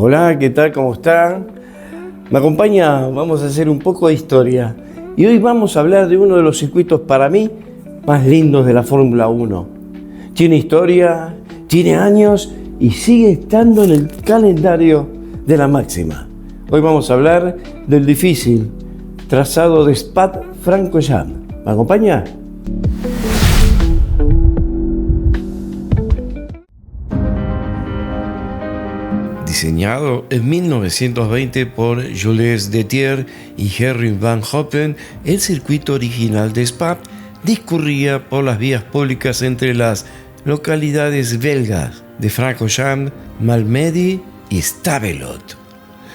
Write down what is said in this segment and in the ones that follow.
Hola, ¿qué tal? ¿Cómo están? ¿Me acompaña? Vamos a hacer un poco de historia. Y hoy vamos a hablar de uno de los circuitos para mí más lindos de la Fórmula 1. Tiene historia, tiene años y sigue estando en el calendario de la máxima. Hoy vamos a hablar del difícil trazado de Spa-Francorchamps. ¿Me acompaña? Diseñado en 1920 por Jules Détier y Henry Van Hoppen, el circuito original de Spa discurría por las vías públicas entre las localidades belgas de Francorchamps, Malmedy y Stavelot.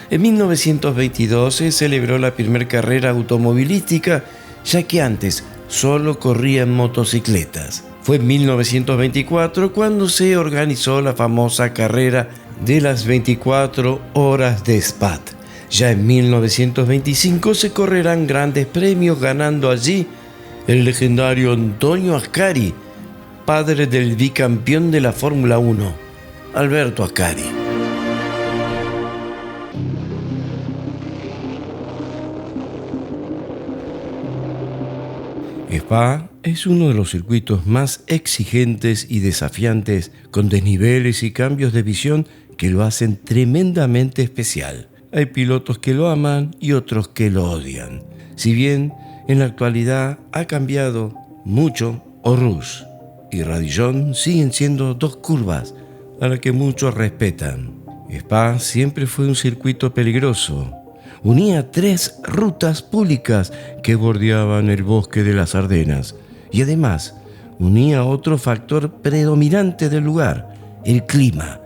En 1922 se celebró la primera carrera automovilística, ya que antes solo corrían motocicletas. Fue en 1924 cuando se organizó la famosa carrera de las 24 horas de Spa. Ya en 1925 se correrán grandes premios, ganando allí el legendario Antonio Ascari, padre del bicampeón de la Fórmula 1, Alberto Ascari. Spa es uno de los circuitos más exigentes y desafiantes, con desniveles y cambios de visión que lo hacen tremendamente especial. Hay pilotos que lo aman y otros que lo odian. Si bien en la actualidad ha cambiado mucho, Eau Rouge y Radillon siguen siendo dos curvas a las que muchos respetan. Spa siempre fue un circuito peligroso. Unía 3 rutas públicas que bordeaban el bosque de las Ardenas y además unía otro factor predominante del lugar, el clima.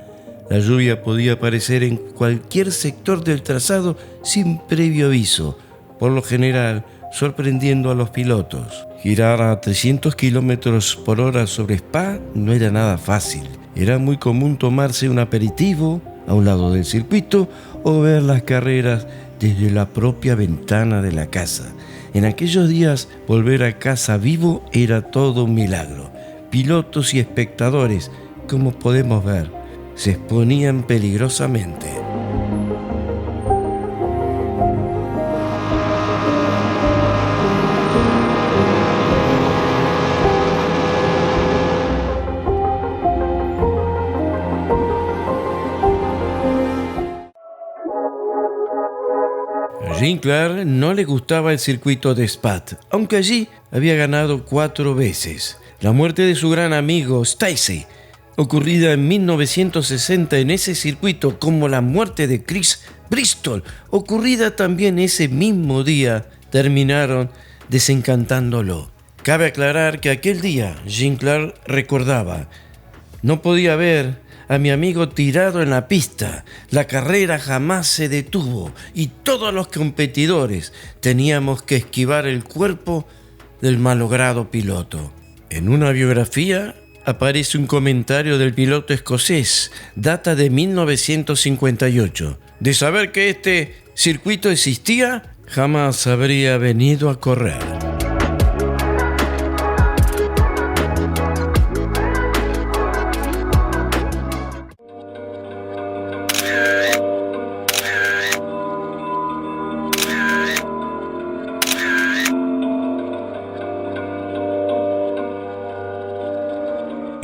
La lluvia podía aparecer en cualquier sector del trazado sin previo aviso, por lo general sorprendiendo a los pilotos. Girar a 300 kilómetros por hora sobre Spa no era nada fácil. Era muy común tomarse un aperitivo a un lado del circuito o ver las carreras desde la propia ventana de la casa. En aquellos días, volver a casa vivo era todo un milagro. Pilotos y espectadores, como podemos ver, se exponían peligrosamente. A Ginclair no le gustaba el circuito de Spa, aunque allí había ganado 4 veces. La muerte de su gran amigo Stacey, ocurrida en 1960 en ese circuito, como la muerte de Chris Bristol, ocurrida también ese mismo día, terminaron desencantándolo. Cabe aclarar que aquel día Ginclair recordaba: no podía ver a mi amigo tirado en la pista, la carrera jamás se detuvo y todos los competidores teníamos que esquivar el cuerpo del malogrado piloto. En una biografía aparece un comentario del piloto escocés, data de 1958. De saber que este circuito existía, jamás habría venido a correr.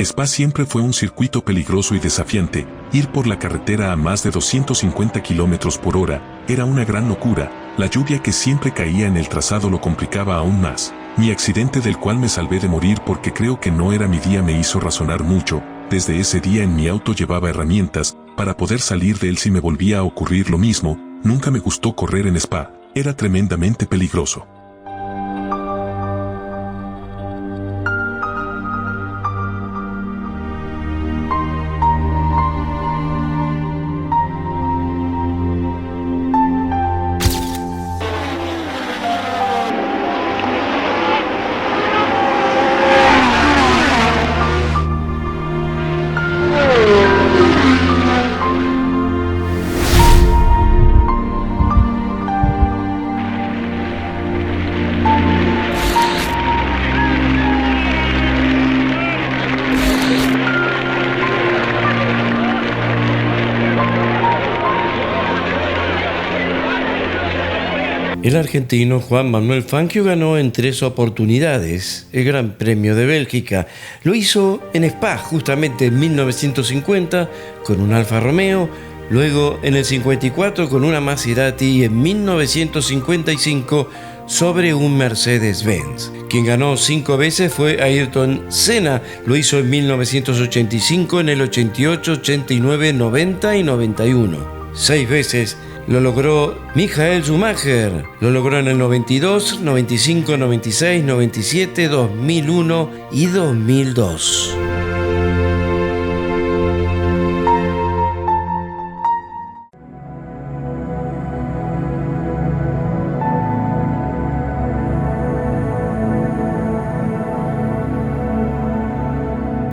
Spa siempre fue un circuito peligroso y desafiante. Ir por la carretera a más de 250 km por hora era una gran locura. La lluvia que siempre caía en el trazado lo complicaba aún más. Mi accidente, del cual me salvé de morir porque creo que no era mi día, me hizo razonar mucho. Desde ese día en mi auto llevaba herramientas para poder salir de él si me volvía a ocurrir lo mismo. Nunca me gustó correr en Spa. Era tremendamente peligroso. El argentino Juan Manuel Fangio ganó en 3 oportunidades el Gran Premio de Bélgica. Lo hizo en Spa, justamente en 1950, con un Alfa Romeo, luego en el 54 con una Maserati y en 1955 sobre un Mercedes-Benz. Quien ganó 5 veces fue Ayrton Senna. Lo hizo en 1985, en el 88, 89, 90 y 91. 6 veces lo logró Michael Schumacher. Lo logró en el 92, 95, 96, 97, 2001 y 2002.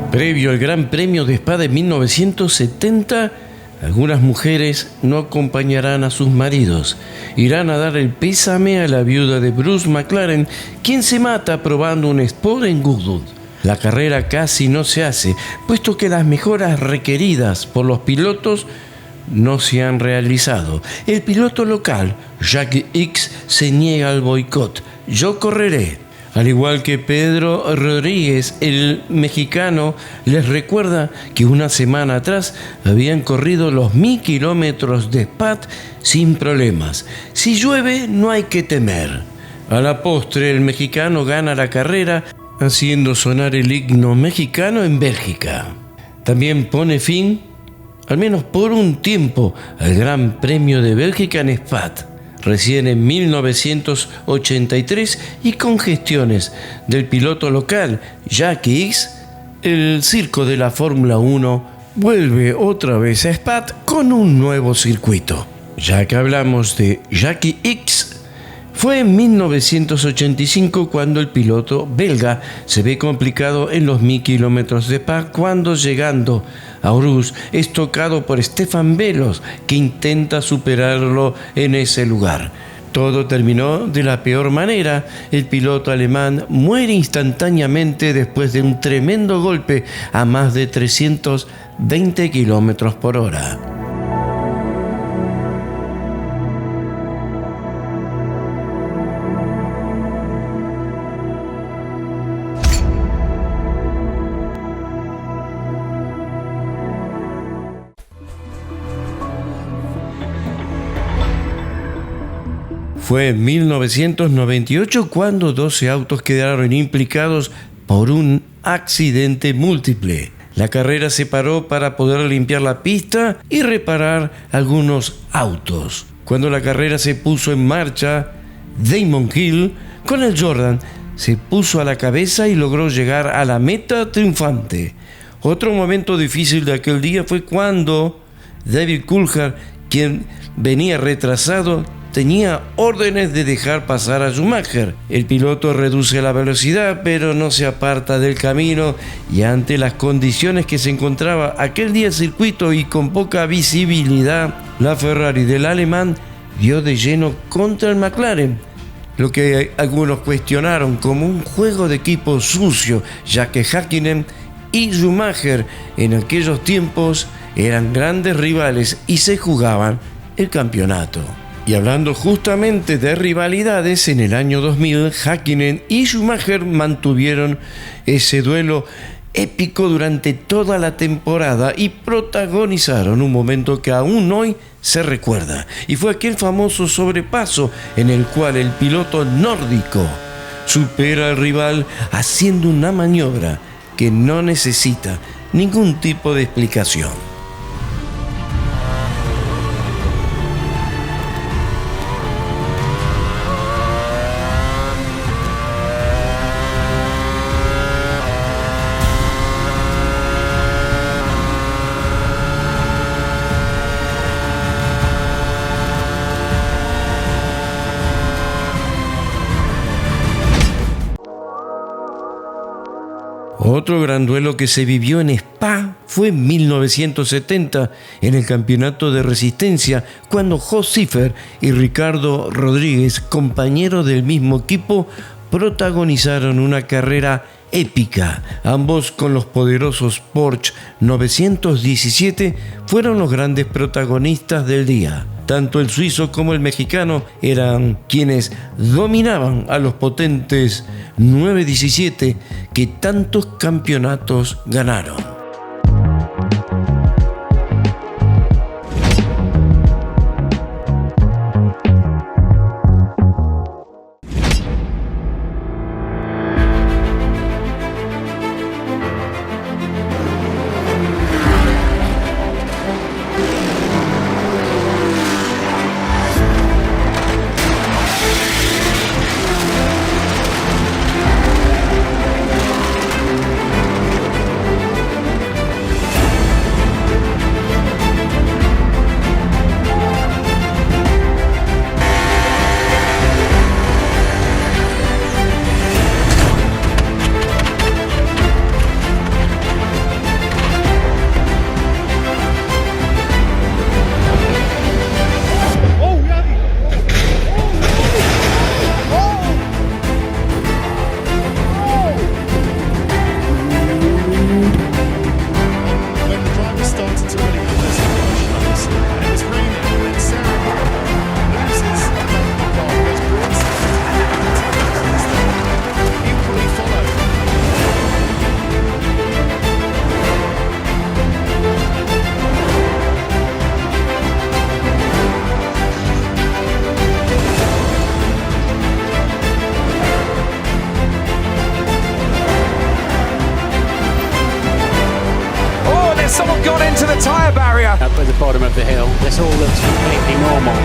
Previo al Gran Premio de Spa de 1970, algunas mujeres no acompañarán a sus maridos. Irán a dar el pésame a la viuda de Bruce McLaren, quien se mata probando un sport en Goodwood. La carrera casi no se hace, puesto que las mejoras requeridas por los pilotos no se han realizado. El piloto local, Jackie Ickx, se niega al boicot. Yo correré. Al igual que Pedro Rodríguez, el mexicano les recuerda que una semana atrás habían corrido los 1000 kilómetros de Spa sin problemas. Si llueve, no hay que temer. A la postre, el mexicano gana la carrera haciendo sonar el himno mexicano en Bélgica. También pone fin, al menos por un tiempo, al Gran Premio de Bélgica en Spa. Recién en 1983, y con gestiones del piloto local Jackie Ickx, el circo de la Fórmula 1 vuelve otra vez a Spa con un nuevo circuito. Ya que hablamos de Jackie Ickx, fue en 1985 cuando el piloto belga se ve complicado en los 1000 kilómetros de Spa, cuando llegando a Urús es tocado por Stefan Velos, que intenta superarlo en ese lugar. Todo terminó de la peor manera. El piloto alemán muere instantáneamente después de un tremendo golpe a más de 320 kilómetros por hora. Fue en 1998 cuando 12 autos quedaron implicados por un accidente múltiple. La carrera se paró para poder limpiar la pista y reparar algunos autos. Cuando la carrera se puso en marcha, Damon Hill, con el Jordan, se puso a la cabeza y logró llegar a la meta triunfante. Otro momento difícil de aquel día fue cuando David Coulthard, quien venía retrasado, tenía órdenes de dejar pasar a Schumacher. El piloto reduce la velocidad, pero no se aparta del camino, y ante las condiciones que se encontraba aquel día el circuito y con poca visibilidad, la Ferrari del alemán dio de lleno contra el McLaren, lo que algunos cuestionaron como un juego de equipo sucio, ya que Häkkinen y Schumacher en aquellos tiempos eran grandes rivales y se jugaban el campeonato. Y hablando justamente de rivalidades, en el año 2000, Häkkinen y Schumacher mantuvieron ese duelo épico durante toda la temporada y protagonizaron un momento que aún hoy se recuerda. Y fue aquel famoso sobrepaso en el cual el piloto nórdico supera al rival haciendo una maniobra que no necesita ningún tipo de explicación. Otro gran duelo que se vivió en Spa fue en 1970 en el campeonato de resistencia, cuando Jos Ziffer y Ricardo Rodríguez, compañeros del mismo equipo, protagonizaron una carrera épica. Ambos con los poderosos Porsche 917 fueron los grandes protagonistas del día. Tanto el suizo como el mexicano eran quienes dominaban a los potentes 917 que tantos campeonatos ganaron. Someone got into the tyre barrier. Up at the bottom of the hill, this all looks completely normal.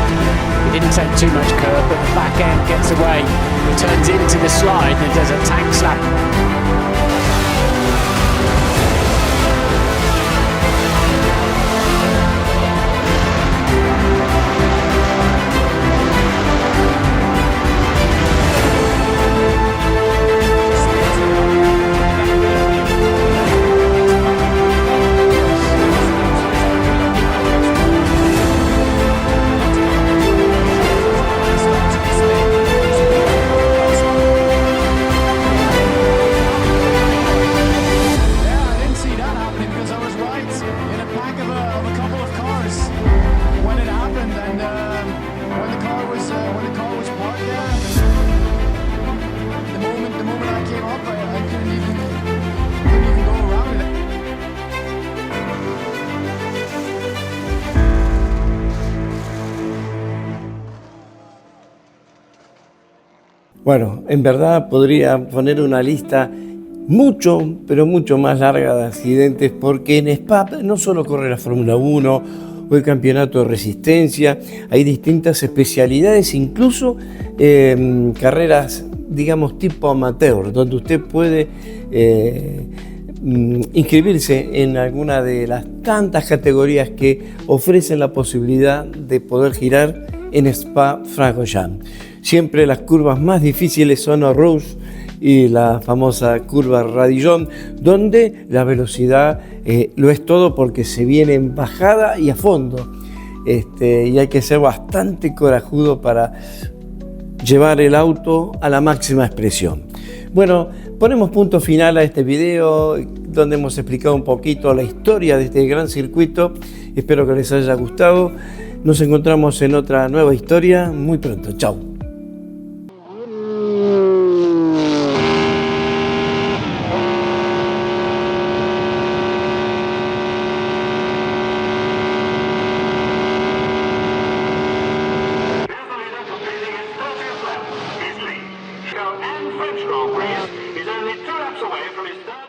It didn't take too much curve, but the back end gets away. It turns into the slide and does a tank slap. Bueno, en verdad podría poner una lista mucho, pero mucho más larga de accidentes, porque en Spa no solo corre la Fórmula 1 o el campeonato de resistencia, hay distintas especialidades, incluso carreras, digamos, tipo amateur, donde usted puede inscribirse en alguna de las tantas categorías que ofrecen la posibilidad de poder girar en Spa-Francorchamps. Siempre las curvas más difíciles son Eau Rouge y la famosa curva Radillon, donde la velocidad lo es todo, porque se viene en bajada y a fondo. Y hay que ser bastante corajudo para llevar el auto a la máxima expresión. Bueno, ponemos punto final a este video donde hemos explicado un poquito la historia de este gran circuito. Espero que les haya gustado. Nos encontramos en otra nueva historia muy pronto. Chao. And French Grand Prix is only 2 laps away from his third.